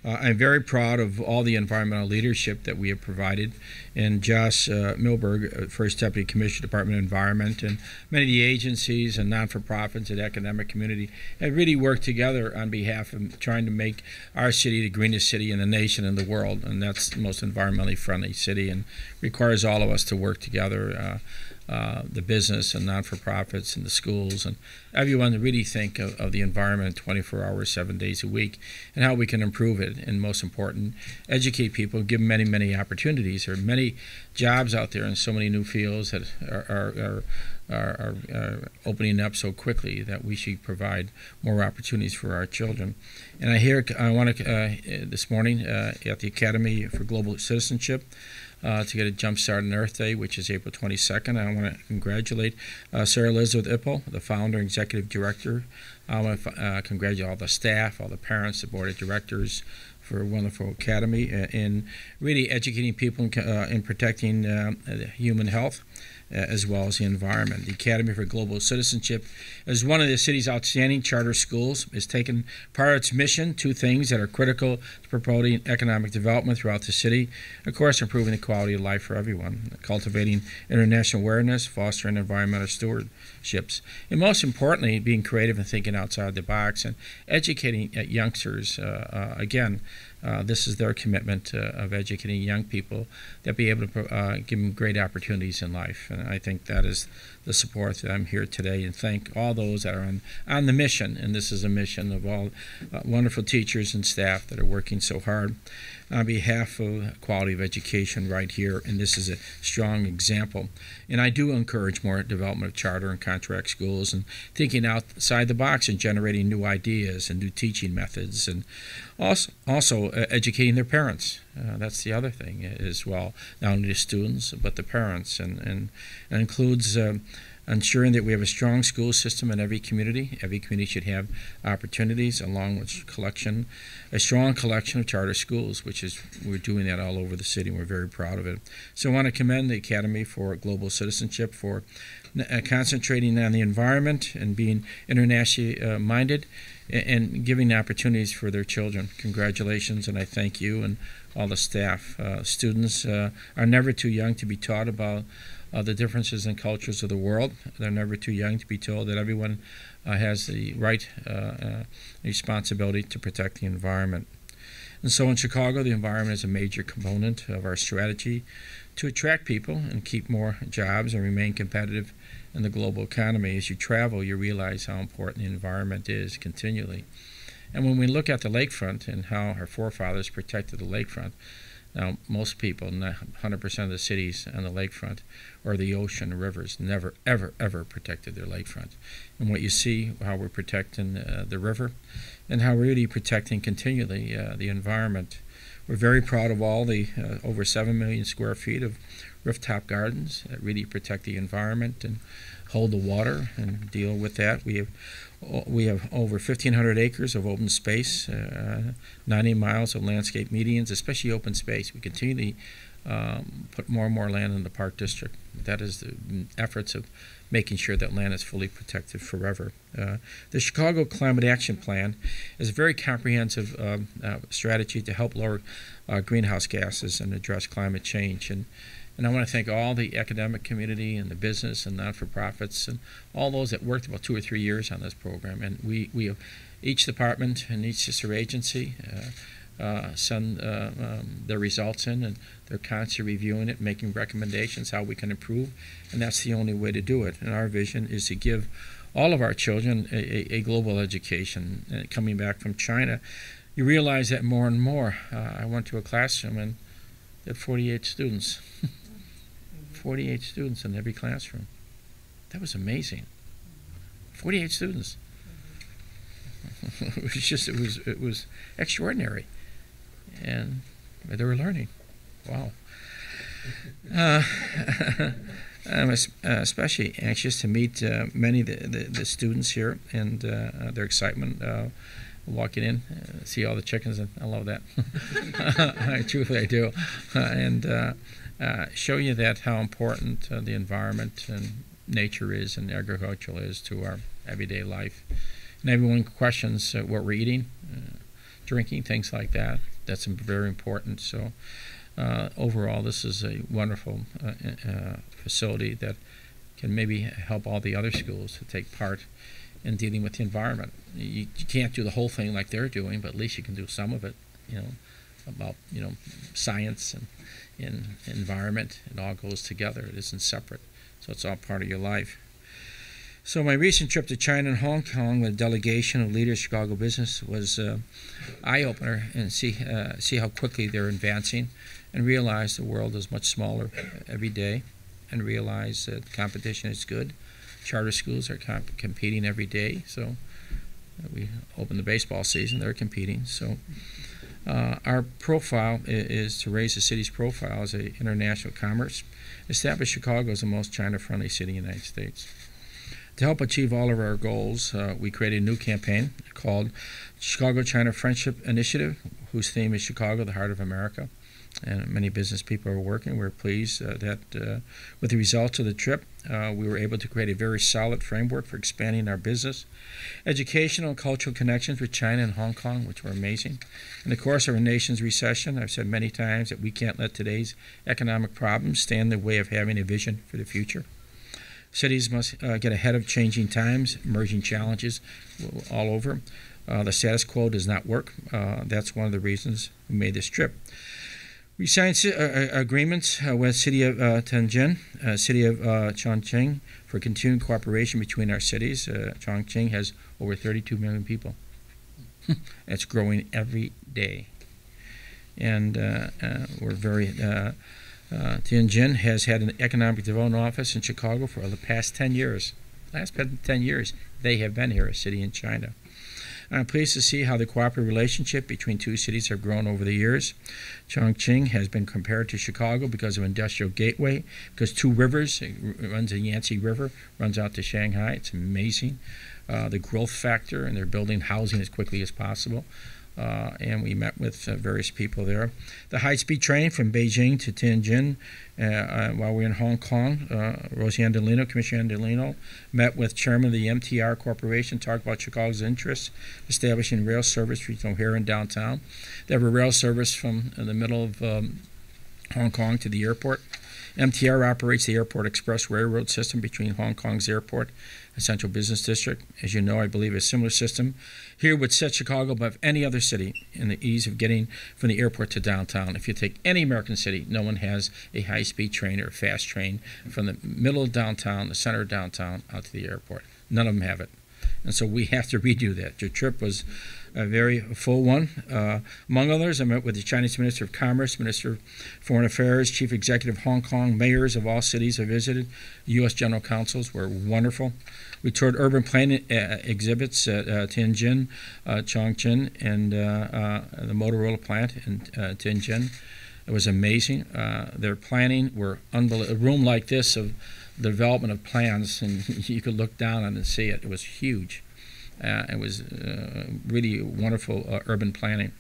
I'm very proud of all the environmental leadership that we have provided. And Josh Milberg, First Deputy Commissioner, Department of Environment, and many of the agencies and non-for-profits and academic community have really worked together on behalf of trying to make our city the greenest city in the nation and the world. And that's the most environmentally friendly city, and requires all of us to work together. The business and non-for-profits and the schools and everyone to really think of the environment 24 hours, 7 days a week, and how we can improve it. And most important, educate people, give them many, many opportunities. There are many jobs out there in so many new fields that are opening up so quickly that we should provide more opportunities for our children. And I want to this morning at the Academy for Global Citizenship, to get a jump start on Earth Day, which is April 22nd. I want to congratulate Sarah Elizabeth Ippel, the founder and executive director. I want to congratulate all the staff, all the parents, the board of directors for a wonderful academy in really educating people in protecting human health, as well as the environment. The Academy for Global Citizenship is one of the city's outstanding charter schools. It's taken part of its mission, two things that are critical to promoting economic development throughout the city. Of course, improving the quality of life for everyone, cultivating international awareness, fostering environmental stewardships, and most importantly, being creative and thinking outside the box and educating youngsters. Again, this is their commitment of educating young people that be able to give them great opportunities in life. And I think that is the support that I'm here today, and thank all those that are on the mission. And this is a mission of all wonderful teachers and staff that are working so hard on behalf of quality of education right here. And this is a strong example. And I do encourage more development of charter and contract schools and thinking outside the box and generating new ideas and new teaching methods, and also educating their parents. That's the other thing as well, not only the students but the parents, and includes ensuring that we have a strong school system in every community. Every community should have opportunities, along with a strong collection of charter schools, which is, we're doing that all over the city, and we're very proud of it. So I want to commend the Academy for Global Citizenship for concentrating on the environment and being internationally minded and giving opportunities for their children. Congratulations, and I thank you and all the staff. Students are never too young to be taught about the differences in cultures of the world. They're never too young to be told that everyone has the right responsibility to protect the environment. And so in Chicago, the environment is a major component of our strategy to attract people and keep more jobs and remain competitive in the global economy. As you travel, you realize how important the environment is continually. And when we look at the lakefront and how our forefathers protected the lakefront, now most people, 100% of the cities on the lakefront or the ocean, the rivers, never, ever, ever protected their lakefront. And what you see, how we're protecting the river and how we're really protecting continually the environment. We're very proud of all the over 7 million square feet of rooftop gardens that really protect the environment and hold the water and deal with that. We have over 1,500 acres of open space, 90 miles of landscape medians, especially open space. We continually put more and more land in the Park District. That is the efforts of making sure that land is fully protected forever. The Chicago Climate Action Plan is a very comprehensive strategy to help lower greenhouse gases and address climate change. And I want to thank all the academic community and the business and not-for-profits and all those that worked about 2 or 3 years on this program. And we have each department and each sister agency send their results in, and they're constantly reviewing it, making recommendations how we can improve, and that's the only way to do it. And our vision is to give all of our children a global education. Coming back from China, you realize that more and more. I went to a classroom and had 48 students. 48 students in every classroom. That was amazing. 48 students. it was extraordinary, and they were learning. Wow. I'm especially anxious to meet many of the students here and their excitement walking in, see all the chickens, and I love that. Truthfully, I do. And show you that how important the environment and nature is and agriculture is to our everyday life. And everyone questions what we're eating. drinking, things like that. That's very important. So overall, this is a wonderful facility that can maybe help all the other schools to take part in dealing with the environment. You can't do the whole thing like they're doing, but at least you can do some of it, about, science and environment. It all goes together. It isn't separate. So it's all part of your life. So my recent trip to China and Hong Kong with a delegation of leaders of Chicago business was eye-opener, and see how quickly they're advancing, and realize the world is much smaller every day, and realize that competition is good. Charter schools are competing every day. So we open the baseball season, they're competing. So our profile is to raise the city's profile as an international commerce, establish Chicago as the most China-friendly city in the United States. To help achieve all of our goals, we created a new campaign called Chicago China Friendship Initiative, whose theme is Chicago, the heart of America. And many business people are working. We're pleased that with the results of the trip, we were able to create a very solid framework for expanding our business, educational and cultural connections with China and Hong Kong, which were amazing. In the course of our nation's recession, I've said many times that we can't let today's economic problems stand in the way of having a vision for the future. Cities must get ahead of changing times, emerging challenges all over. The status quo does not work. That's one of the reasons we made this trip. We signed agreements with City of Tianjin, City of Chongqing for continued cooperation between our cities. Chongqing has over 32 million people. It's growing every day. And we're very... Tianjin has had an economic development office in Chicago for the past 10 years. Last 10 years, they have been here, a city in China. I'm pleased to see how the cooperative relationship between two cities have grown over the years. Chongqing has been compared to Chicago because of Industrial Gateway, because two rivers, it runs the Yangtze River, runs out to Shanghai. It's amazing. The growth factor, and they're building housing as quickly as possible. And we met with various people there. The high-speed train from Beijing to Tianjin, while we were in Hong Kong, Commissioner Andolino, met with Chairman of the MTR Corporation, talked about Chicago's interests, establishing rail service between here and downtown. They have a rail service from the middle of Hong Kong to the airport. MTR operates the Airport Express Railroad system between Hong Kong's airport and Central Business District. As you know, I believe a similar system here would set Chicago above any other city in the ease of getting from the airport to downtown. If you take any American city, no one has a high-speed train or a fast train from the middle of downtown, the center of downtown, out to the airport. None of them have it. And so we have to redo that. Your trip was a very full one. Among others, I met with the Chinese Minister of Commerce, Minister of Foreign Affairs, Chief Executive of Hong Kong, mayors of all cities I visited. U.S. General Counsels were wonderful. We toured urban planning exhibits at Tianjin, Chongqing, and the Motorola plant in Tianjin. It was amazing. Their planning were unbelievable. A room like this of the development of plans, and you could look down on it and see it. It was huge. It was really wonderful urban planning.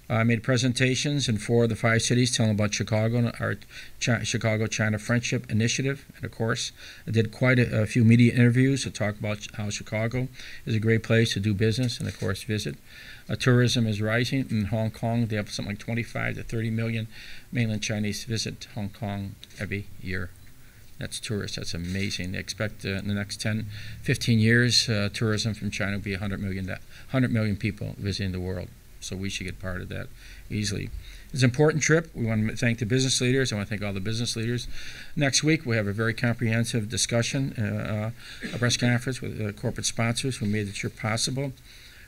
I made presentations in 4 of the 5 cities telling about Chicago and our Chicago China Friendship Initiative. And of course, I did quite a few media interviews to talk about how Chicago is a great place to do business and, of course, visit. Tourism is rising in Hong Kong. They have something like 25 to 30 million mainland Chinese visit Hong Kong every year. That's tourists. That's amazing. They expect in the next 10, 15 years, tourism from China will be 100 million people visiting the world. So we should get part of that easily. It's an important trip. We want to thank the business leaders. I want to thank all the business leaders. Next week, we have a very comprehensive discussion, a press conference with corporate sponsors who made the trip possible.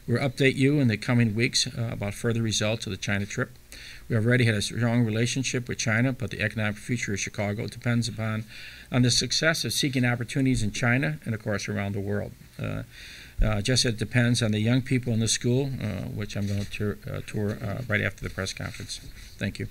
We'll update you in the coming weeks about further results of the China trip. We already had a strong relationship with China, but the economic future of Chicago depends on the success of seeking opportunities in China and, of course, around the world. Just as it depends on the young people in the school, which I'm going to tour right after the press conference. Thank you.